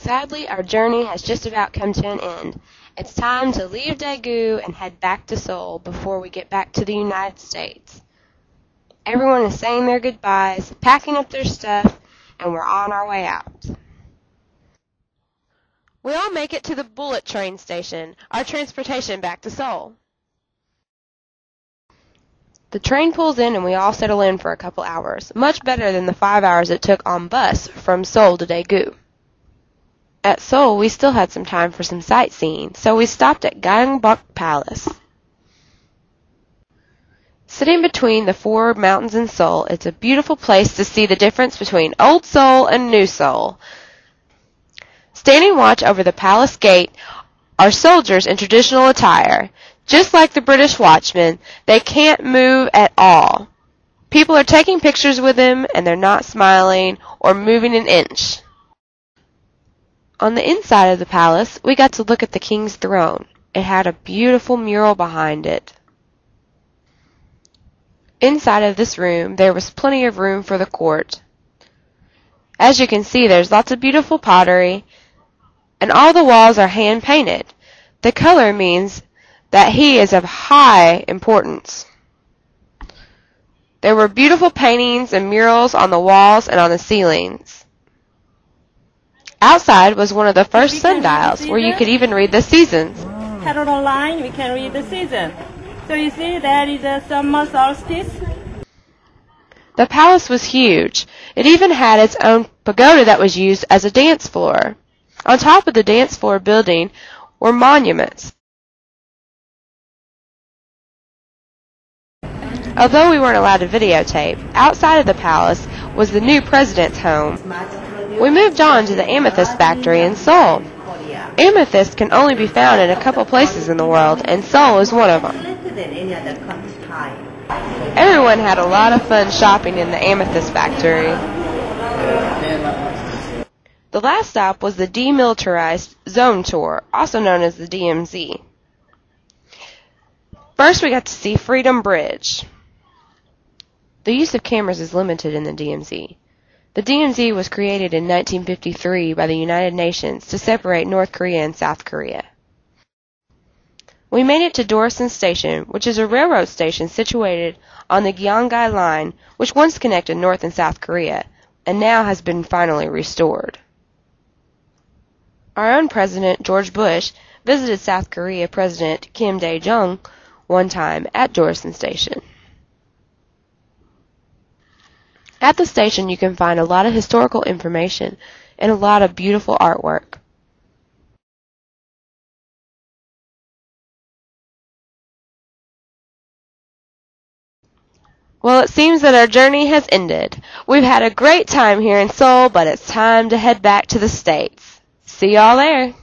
Sadly, our journey has just about come to an end. It's time to leave Daegu and head back to Seoul before we get back to the United States. Everyone is saying their goodbyes, packing up their stuff, and we're on our way out. We all make it to the bullet train station, our transportation back to Seoul. The train pulls in and we all settle in for a couple hours, much better than the 5 hours it took on bus from Seoul to Daegu. At Seoul, we still had some time for some sightseeing, so we stopped at Gyeongbok Palace. Sitting between the four mountains in Seoul, it's a beautiful place to see the difference between Old Seoul and New Seoul. Standing watch over the palace gate are soldiers in traditional attire. Just like the British watchmen, they can't move at all. People are taking pictures with them, and they're not smiling or moving an inch. On the inside of the palace, we got to look at the king's throne. It had a beautiful mural behind it. Inside of this room, there was plenty of room for the court. As you can see, there's lots of beautiful pottery, and all the walls are hand-painted. The color means that he is of high importance. There were beautiful paintings and murals on the walls and on the ceilings. Outside was one of the first sundials, where you could even read the seasons. Head line, we can read the season. So you see, that is the summer solstice. The palace was huge. It even had its own pagoda that was used as a dance floor. On top of the dance floor building were monuments. Although we weren't allowed to videotape, outside of the palace was the new president's home. We moved on to the amethyst factory in Seoul. Amethyst can only be found in a couple places in the world, and Seoul is one of them. Everyone had a lot of fun shopping in the amethyst factory. The last stop was the Demilitarized Zone Tour, also known as the DMZ. First we got to see Freedom Bridge. The use of cameras is limited in the DMZ. The DMZ was created in 1953 by the United Nations to separate North Korea and South Korea. We made it to Dorison Station, which is a railroad station situated on the Gyeonggi Line, which once connected North and South Korea, and now has been finally restored. Our own President, George Bush, visited South Korea President Kim Dae-jung one time at Dorison Station. At the station you can find a lot of historical information and a lot of beautiful artwork. Well, it seems that our journey has ended. We've had a great time here in Seoul, but it's time to head back to the States. See y'all there.